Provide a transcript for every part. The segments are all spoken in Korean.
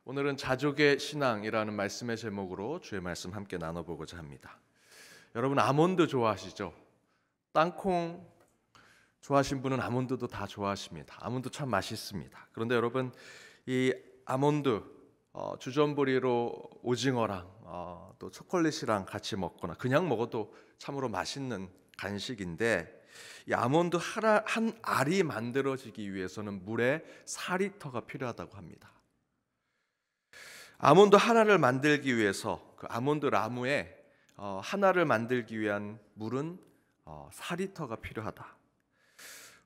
오늘은 자족의 신앙이라는 말씀의 제목으로 주의 말씀 함께 나눠보고자 합니다. 여러분 아몬드 좋아하시죠? 땅콩 좋아하신 분은 아몬드도 다 좋아하십니다. 아몬드 참 맛있습니다. 그런데 여러분 이 아몬드 주전부리로 오징어랑 또 초콜릿이랑 같이 먹거나 그냥 먹어도 참으로 맛있는 간식인데, 이 아몬드 한 알이 만들어지기 위해서는 물에 4리터가 필요하다고 합니다. 아몬드 하나를 만들기 위해서 그 아몬드 나무에 하나를 만들기 위한 물은 4리터가 필요하다.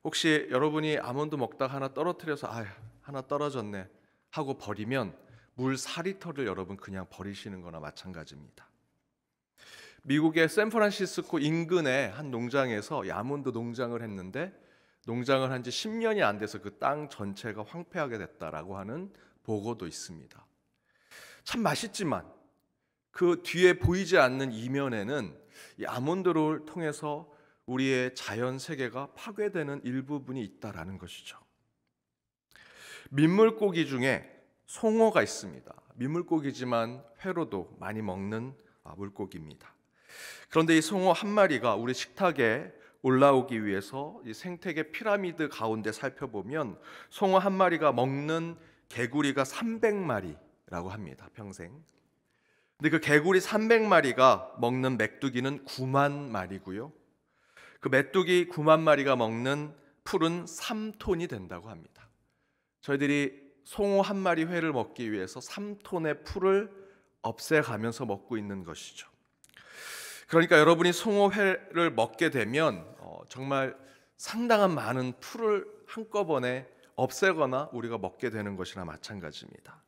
혹시 여러분이 아몬드 먹다가 하나 떨어뜨려서 하나 떨어졌네 하고 버리면 물 4리터를 여러분 그냥 버리시는 거나 마찬가지입니다. 미국의 샌프란시스코 인근의 한 농장에서 이 아몬드 농장을 했는데, 농장을 한 지 10년이 안 돼서 그 땅 전체가 황폐하게 됐다라고 하는 보고도 있습니다. 참 맛있지만 그 뒤에 보이지 않는 이면에는 이 아몬드를 통해서 우리의 자연 세계가 파괴되는 일부분이 있다라는 것이죠. 민물고기 중에 송어가 있습니다. 민물고기지만 회로도 많이 먹는 물고기입니다. 그런데 이 송어 한 마리가 우리 식탁에 올라오기 위해서 이 생태계 피라미드 가운데 살펴보면 송어 한 마리가 먹는 개구리가 300마리라고 합니다. 평생. 근데 그 개구리 300마리가 먹는 메뚜기는 9만 마리고요. 그 메뚜기 9만 마리가 먹는 풀은 3톤이 된다고 합니다. 저희들이 송어 한 마리 회를 먹기 위해서 3톤의 풀을 없애가면서 먹고 있는 것이죠. 그러니까 여러분이 송어 회를 먹게 되면 정말 상당한 많은 풀을 한꺼번에 없애거나 우리가 먹게 되는 것이나 마찬가지입니다.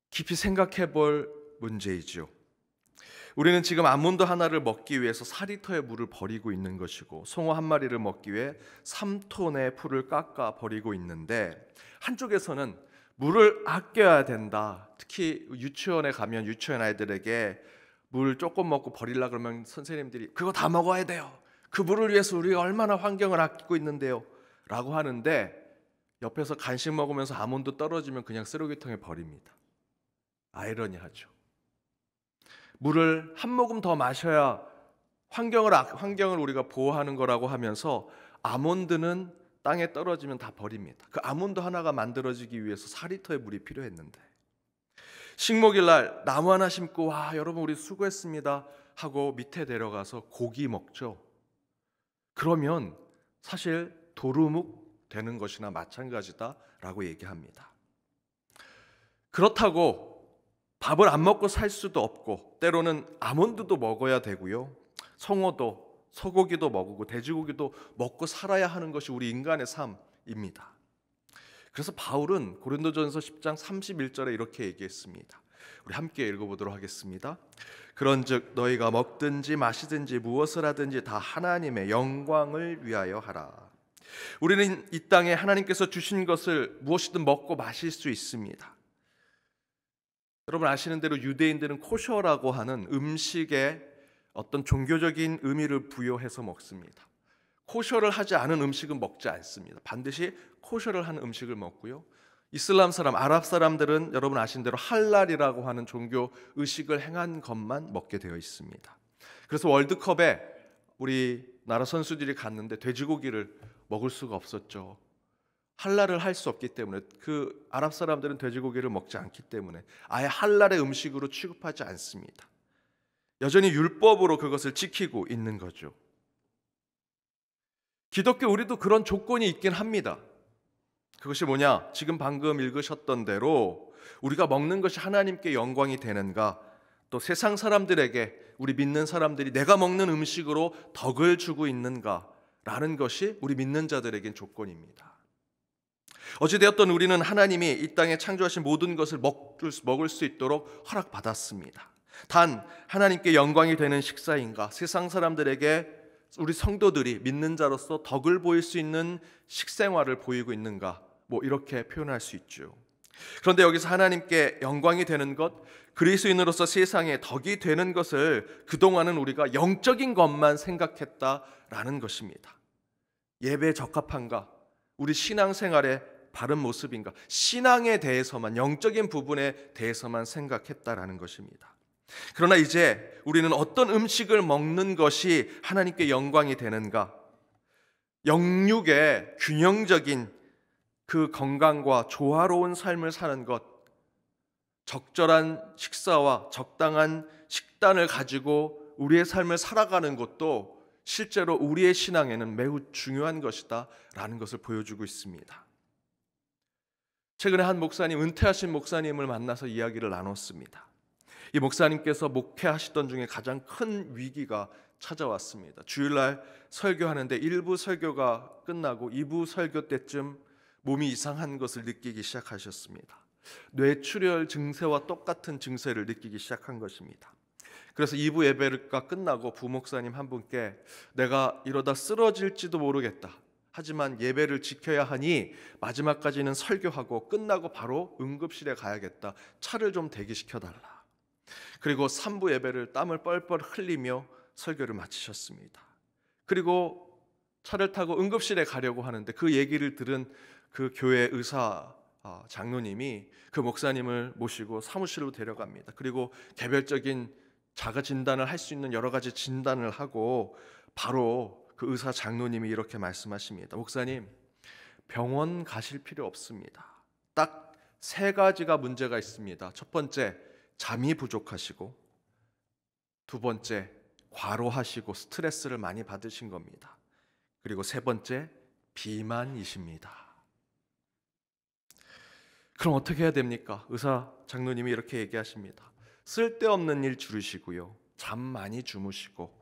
깊이 생각해 볼 문제이지요. 우리는 지금 아몬드 하나를 먹기 위해서 4리터의 물을 버리고 있는 것이고, 송어 한 마리를 먹기 위해 3톤의 풀을 깎아 버리고 있는데, 한쪽에서는 물을 아껴야 된다. 특히 유치원에 가면 유치원 아이들에게 물 조금 먹고 버리려고 그러면 선생님들이 그거 다 먹어야 돼요. 그 물을 위해서 우리가 얼마나 환경을 아끼고 있는데요 라고 하는데, 옆에서 간식 먹으면서 아몬드 떨어지면 그냥 쓰레기통에 버립니다. 아이러니하죠. 물을 한 모금 더 마셔야 환경을 우리가 보호하는 거라고 하면서 아몬드는 땅에 떨어지면 다 버립니다. 그 아몬드 하나가 만들어지기 위해서 4리터의 물이 필요했는데, 식목일 날 나무 하나 심고 여러분 우리 수고했습니다 하고 밑에 내려가서 고기 먹죠. 그러면 사실 도루묵 되는 것이나 마찬가지다라고 얘기합니다. 그렇다고 밥을 안 먹고 살 수도 없고, 때로는 아몬드도 먹어야 되고요, 송어도 소고기도 먹고 돼지고기도 먹고 살아야 하는 것이 우리 인간의 삶입니다. 그래서 바울은 고린도전서 10장 31절에 이렇게 얘기했습니다. 우리 함께 읽어보도록 하겠습니다. 그런즉 너희가 먹든지 마시든지 무엇을 하든지 다 하나님의 영광을 위하여 하라. 우리는 이 땅에 하나님께서 주신 것을 무엇이든 먹고 마실 수 있습니다. 여러분 아시는 대로 유대인들은 코셔라고 하는 음식에 어떤 종교적인 의미를 부여해서 먹습니다. 코셔를 하지 않은 음식은 먹지 않습니다. 반드시 코셔를 하는 음식을 먹고요. 이슬람 사람, 아랍 사람들은 여러분 아시는 대로 할랄이라고 하는 종교 의식을 행한 것만 먹게 되어 있습니다. 그래서 월드컵에 우리나라 선수들이 갔는데 돼지고기를 먹을 수가 없었죠. 할랄을 할 수 없기 때문에, 그 아랍 사람들은 돼지고기를 먹지 않기 때문에 아예 할랄의 음식으로 취급하지 않습니다. 여전히 율법으로 그것을 지키고 있는 거죠. 기독교 우리도 그런 조건이 있긴 합니다. 그것이 뭐냐? 지금 방금 읽으셨던 대로 우리가 먹는 것이 하나님께 영광이 되는가, 또 세상 사람들에게 우리 믿는 사람들이 내가 먹는 음식으로 덕을 주고 있는가 라는 것이 우리 믿는 자들에겐 조건입니다. 어찌되었든 우리는 하나님이 이 땅에 창조하신 모든 것을 먹을 수 있도록 허락받았습니다. 단 하나님께 영광이 되는 식사인가, 세상 사람들에게 우리 성도들이 믿는 자로서 덕을 보일 수 있는 식생활을 보이고 있는가, 이렇게 표현할 수 있죠. 그런데 여기서 하나님께 영광이 되는 것, 그리스도인으로서 세상에 덕이 되는 것을 그동안은 우리가 영적인 것만 생각했다라는 것입니다. 예배에 적합한가, 우리 신앙생활에 바른 모습인가? 신앙에 대해서만, 영적인 부분에 대해서만 생각했다라는 것입니다. 그러나 이제 우리는 어떤 음식을 먹는 것이 하나님께 영광이 되는가? 영육의 균형적인 그 건강과 조화로운 삶을 사는 것, 적절한 식사와 적당한 식단을 가지고 우리의 삶을 살아가는 것도 실제로 우리의 신앙에는 매우 중요한 것이다 라는 것을 보여주고 있습니다. 최근에 한 목사님, 은퇴하신 목사님을 만나서 이야기를 나눴습니다. 이 목사님께서 목회하시던 중에 가장 큰 위기가 찾아왔습니다. 주일날 설교하는데 1부 설교가 끝나고 2부 설교 때쯤 몸이 이상한 것을 느끼기 시작하셨습니다. 뇌출혈 증세와 똑같은 증세를 느끼기 시작한 것입니다. 그래서 2부 예배가 끝나고 부목사님 한 분께 내가 이러다 쓰러질지도 모르겠다. 하지만 예배를 지켜야 하니 마지막까지는 설교하고 끝나고 바로 응급실에 가야겠다. 차를 좀 대기시켜달라. 그리고 3부 예배를 땀을 뻘뻘 흘리며 설교를 마치셨습니다. 그리고 차를 타고 응급실에 가려고 하는데 그 얘기를 들은 그 교회 의사 장로님이 그 목사님을 모시고 사무실로 데려갑니다. 그리고 개별적인 자가 진단을 할 수 있는 여러 가지 진단을 하고 바로 그 의사 장로님이 이렇게 말씀하십니다. 목사님, 병원 가실 필요 없습니다. 딱 3가지가 문제가 있습니다. 첫 번째, 잠이 부족하시고, 두 번째, 과로하시고 스트레스를 많이 받으신 겁니다. 그리고 세 번째, 비만이십니다. 그럼 어떻게 해야 됩니까? 의사 장로님이 이렇게 얘기하십니다. 쓸데없는 일 줄이시고요, 잠 많이 주무시고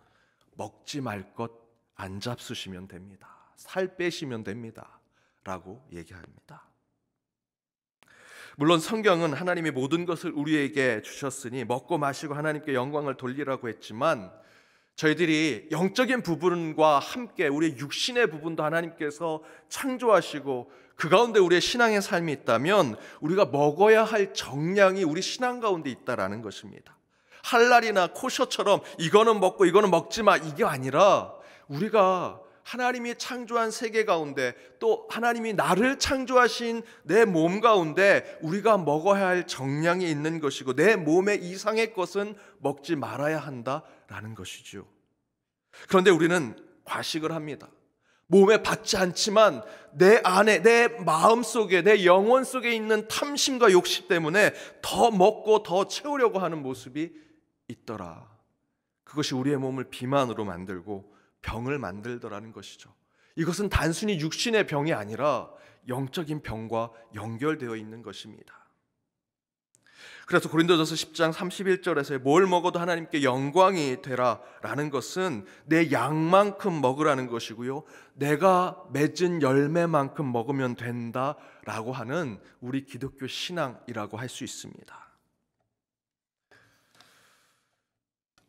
먹지 말 것 안 잡수시면 됩니다. 살 빼시면 됩니다 라고 얘기합니다. 물론 성경은 하나님이 모든 것을 우리에게 주셨으니 먹고 마시고 하나님께 영광을 돌리라고 했지만, 저희들이 영적인 부분과 함께 우리의 육신의 부분도 하나님께서 창조하시고 그 가운데 우리의 신앙의 삶이 있다면 우리가 먹어야 할 정량이 우리 신앙 가운데 있다라는 것입니다. 할랄이나 코셔처럼 이거는 먹고 이거는 먹지 마, 이게 아니라 우리가 하나님이 창조한 세계 가운데, 또 하나님이 나를 창조하신 내 몸 가운데 우리가 먹어야 할 정량이 있는 것이고, 내 몸에 이상의 것은 먹지 말아야 한다라는 것이죠. 그런데 우리는 과식을 합니다. 몸에 받지 않지만 내 안에, 내 마음 속에, 내 영혼 속에 있는 탐심과 욕심 때문에 더 먹고 더 채우려고 하는 모습이 있더라. 그것이 우리의 몸을 비만으로 만들고 병을 만들더라는 것이죠. 이것은 단순히 육신의 병이 아니라 영적인 병과 연결되어 있는 것입니다. 그래서 고린도전서 10장 31절에서 뭘 먹어도 하나님께 영광이 되라라는 것은 내 양만큼 먹으라는 것이고요, 내가 맺은 열매만큼 먹으면 된다라고 하는 우리 기독교 신앙이라고 할 수 있습니다.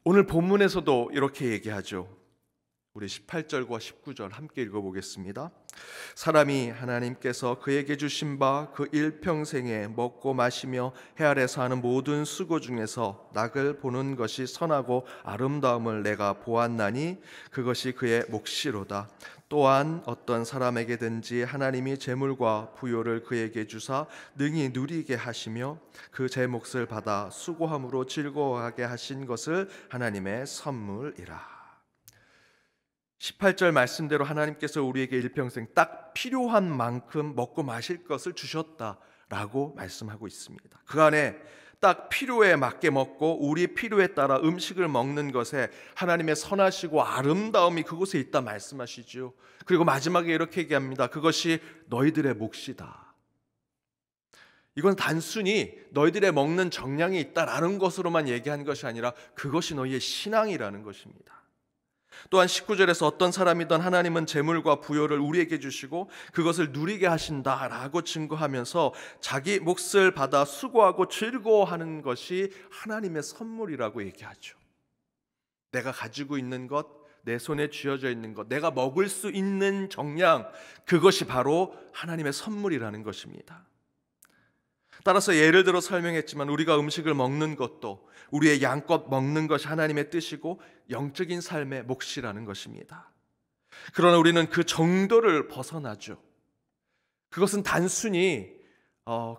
오늘 본문에서도 이렇게 얘기하죠. 우리 18절과 19절 함께 읽어보겠습니다. 사람이 하나님께서 그에게 주신 바 그 일평생에 먹고 마시며 해 아래서 하는 모든 수고 중에서 낙을 보는 것이 선하고 아름다움을 내가 보았나니 그것이 그의 몫이로다. 또한 어떤 사람에게든지 하나님이 재물과 부요를 그에게 주사 능히 누리게 하시며 그 제 몫을 받아 수고함으로 즐거워하게 하신 것을 하나님의 선물이라. 18절 말씀대로 하나님께서 우리에게 일평생 딱 필요한 만큼 먹고 마실 것을 주셨다라고 말씀하고 있습니다. 그 안에 딱 필요에 맞게 먹고 우리 필요에 따라 음식을 먹는 것에 하나님의 선하시고 아름다움이 그곳에 있다 말씀하시죠. 그리고 마지막에 이렇게 얘기합니다. 그것이 너희들의 몫이다. 이건 단순히 너희들의 먹는 정량이 있다라는 것으로만 얘기한 것이 아니라 그것이 너희의 신앙이라는 것입니다. 또한 19절에서 어떤 사람이든 하나님은 재물과 부요를 우리에게 주시고 그것을 누리게 하신다라고 증거하면서 자기 몫을 받아 수고하고 즐거워하는 것이 하나님의 선물이라고 얘기하죠. 내가 가지고 있는 것, 내 손에 쥐어져 있는 것, 내가 먹을 수 있는 정량, 그것이 바로 하나님의 선물이라는 것입니다. 따라서 예를 들어 설명했지만 우리가 음식을 먹는 것도 우리의 양껏 먹는 것이 하나님의 뜻이고 영적인 삶의 몫이라는 것입니다. 그러나 우리는 그 정도를 벗어나죠. 그것은 단순히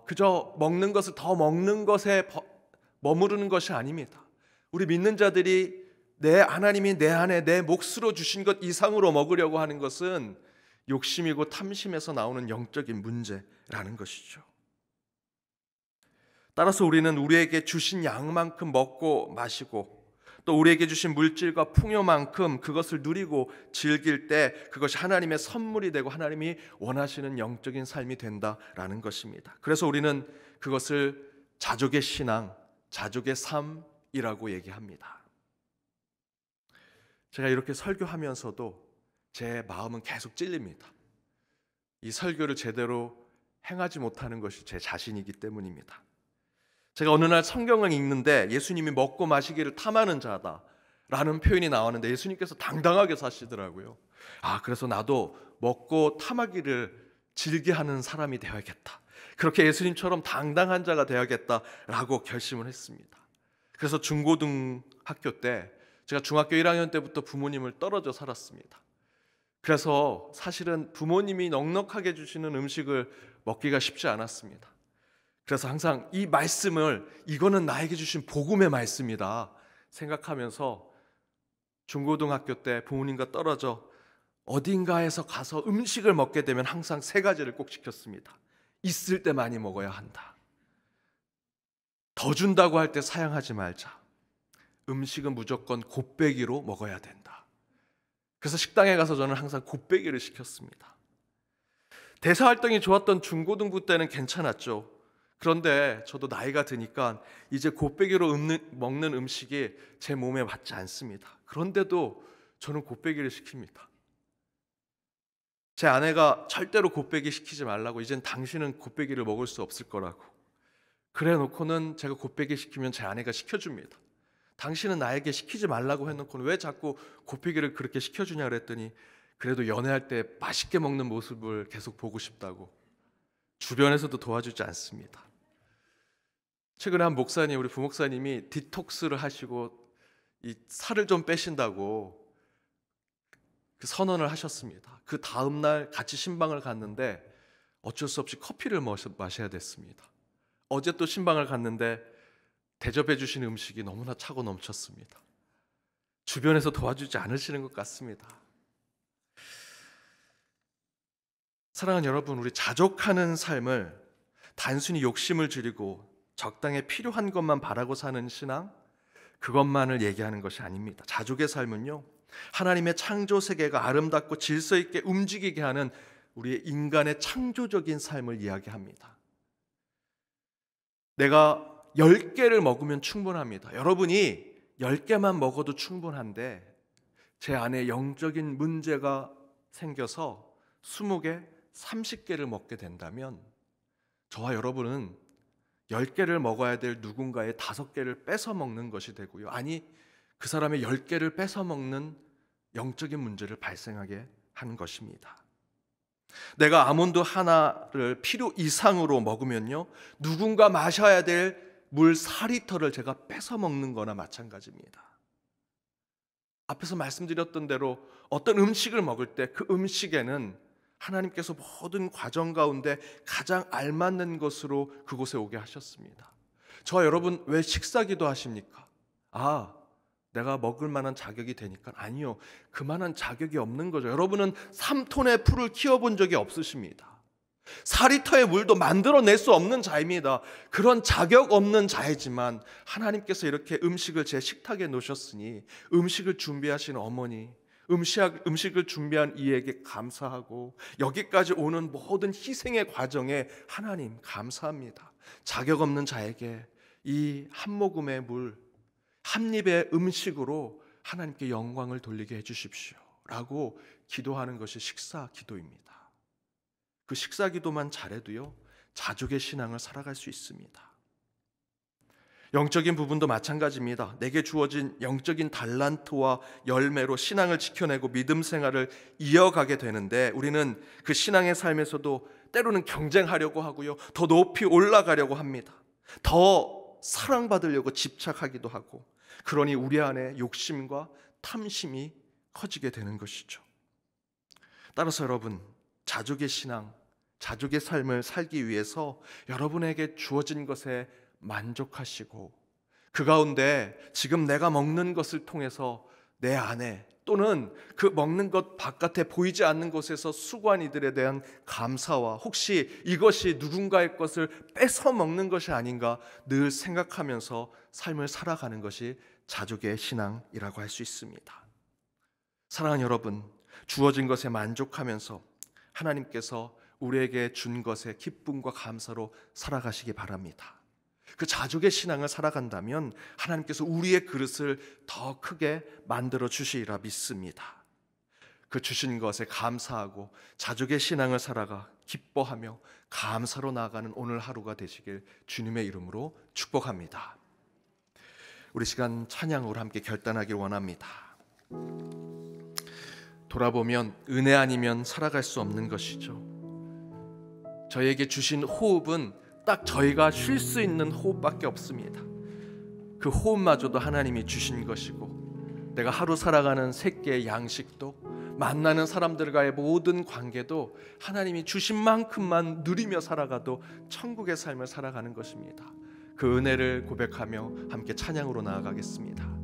그저 먹는 것을 더 먹는 것에 머무르는 것이 아닙니다. 우리 믿는 자들이 내 하나님이 내 안에 내 몫으로 주신 것 이상으로 먹으려고 하는 것은 욕심이고 탐심에서 나오는 영적인 문제라는 것이죠. 따라서 우리는 우리에게 주신 양만큼 먹고 마시고 또 우리에게 주신 물질과 풍요만큼 그것을 누리고 즐길 때 그것이 하나님의 선물이 되고 하나님이 원하시는 영적인 삶이 된다라는 것입니다. 그래서 우리는 그것을 자족의 신앙, 자족의 삶이라고 얘기합니다. 제가 이렇게 설교하면서도 제 마음은 계속 찔립니다. 이 설교를 제대로 행하지 못하는 것이 제 자신이기 때문입니다. 제가 어느 날 성경을 읽는데 예수님이 먹고 마시기를 탐하는 자다라는 표현이 나왔는데 예수님께서 당당하게 사시더라고요. 그래서 나도 먹고 탐하기를 즐겨하는 사람이 되어야겠다. 그렇게 예수님처럼 당당한 자가 되어야겠다라고 결심을 했습니다. 그래서 중고등학교 때 제가 중학교 1학년 때부터 부모님을 떨어져 살았습니다. 그래서 사실은 부모님이 넉넉하게 주시는 음식을 먹기가 쉽지 않았습니다. 그래서 항상 이 말씀을 이거는 나에게 주신 복음의 말씀이다 생각하면서 중고등학교 때 부모님과 떨어져 어딘가에서 가서 음식을 먹게 되면 항상 세 가지를 꼭 지켰습니다. 있을 때 많이 먹어야 한다. 더 준다고 할 때 사양하지 말자. 음식은 무조건 곱빼기로 먹어야 된다. 그래서 식당에 가서 저는 항상 곱빼기를 시켰습니다. 대사활동이 좋았던 중고등부 때는 괜찮았죠. 그런데 저도 나이가 드니까 이제 곱빼기로 먹는 음식이 제 몸에 맞지 않습니다. 그런데도 저는 곱빼기를 시킵니다. 제 아내가 절대로 곱빼기 시키지 말라고, 이젠 당신은 곱빼기를 먹을 수 없을 거라고. 그래 놓고는 제가 곱빼기 시키면 제 아내가 시켜줍니다. 당신은 나에게 시키지 말라고 해놓고는 왜 자꾸 곱빼기를 그렇게 시켜주냐 그랬더니 그래도 연애할 때 맛있게 먹는 모습을 계속 보고 싶다고. 주변에서도 도와주지 않습니다. 최근에 한 목사님, 우리 부목사님이 디톡스를 하시고 이 살을 좀 빼신다고 그 선언을 하셨습니다. 그 다음 날 같이 신방을 갔는데 어쩔 수 없이 커피를 마셔야 됐습니다. 어제 또 신방을 갔는데 대접해 주신 음식이 너무나 차고 넘쳤습니다. 주변에서 도와주지 않으시는 것 같습니다. 사랑하는 여러분, 우리 자족하는 삶을 단순히 욕심을 줄이고 적당히 필요한 것만 바라고 사는 신앙, 그것만을 얘기하는 것이 아닙니다. 자족의 삶은요, 하나님의 창조 세계가 아름답고 질서 있게 움직이게 하는 우리의 인간의 창조적인 삶을 이야기합니다. 내가 10개를 먹으면 충분합니다. 여러분이 10개만 먹어도 충분한데 제 안에 영적인 문제가 생겨서 20개, 30개를 먹게 된다면 저와 여러분은 10개를 먹어야 될 누군가의 5개를 뺏어 먹는 것이 되고요. 아니, 그 사람의 10개를 뺏어 먹는 영적인 문제를 발생하게 하는 것입니다. 내가 아몬드 하나를 필요 이상으로 먹으면요, 누군가 마셔야 될 물 4리터를 제가 뺏어 먹는 거나 마찬가지입니다. 앞에서 말씀드렸던 대로 어떤 음식을 먹을 때 그 음식에는 하나님께서 모든 과정 가운데 가장 알맞는 것으로 그곳에 오게 하셨습니다. 저와 여러분 왜 식사기도 하십니까? 내가 먹을 만한 자격이 되니까. 아니요, 그만한 자격이 없는 거죠. 여러분은 3톤의 풀을 키워본 적이 없으십니다. 4리터의 물도 만들어낼 수 없는 자입니다. 그런 자격 없는 자이지만 하나님께서 이렇게 음식을 제 식탁에 놓으셨으니 음식을 준비하신 어머니, 음식을 준비한 이에게 감사하고 여기까지 오는 모든 희생의 과정에 하나님 감사합니다. 자격 없는 자에게 이 한 모금의 물, 한 입의 음식으로 하나님께 영광을 돌리게 해주십시오 라고 기도하는 것이 식사 기도입니다. 그 식사 기도만 잘해도요, 자족의 신앙을 살아갈 수 있습니다. 영적인 부분도 마찬가지입니다. 내게 주어진 영적인 달란트와 열매로 신앙을 지켜내고 믿음 생활을 이어가게 되는데 우리는 그 신앙의 삶에서도 때로는 경쟁하려고 하고요, 더 높이 올라가려고 합니다. 더 사랑받으려고 집착하기도 하고, 그러니 우리 안에 욕심과 탐심이 커지게 되는 것이죠. 따라서 여러분, 자족의 신앙, 자족의 삶을 살기 위해서 여러분에게 주어진 것에 만족하시고 그 가운데 지금 내가 먹는 것을 통해서 내 안에 또는 그 먹는 것 바깥에 보이지 않는 곳에서 수고한 이들에 대한 감사와 혹시 이것이 누군가의 것을 뺏어 먹는 것이 아닌가 늘 생각하면서 삶을 살아가는 것이 자족의 신앙이라고 할 수 있습니다. 사랑하는 여러분, 주어진 것에 만족하면서 하나님께서 우리에게 준 것에 기쁨과 감사로 살아가시기 바랍니다. 그 자족의 신앙을 살아간다면 하나님께서 우리의 그릇을 더 크게 만들어 주시리라 믿습니다. 그 주신 것에 감사하고 자족의 신앙을 살아가 기뻐하며 감사로 나아가는 오늘 하루가 되시길 주님의 이름으로 축복합니다. 우리 시간 찬양으로 함께 결단하길 원합니다. 돌아보면 은혜 아니면 살아갈 수 없는 것이죠. 저에게 주신 호흡은 딱 저희가 쉴 수 있는 호흡밖에 없습니다. 그 호흡마저도 하나님이 주신 것이고 내가 하루 살아가는 새끼의 양식도 만나는 사람들과의 모든 관계도 하나님이 주신 만큼만 누리며 살아가도 천국의 삶을 살아가는 것입니다. 그 은혜를 고백하며 함께 찬양으로 나아가겠습니다.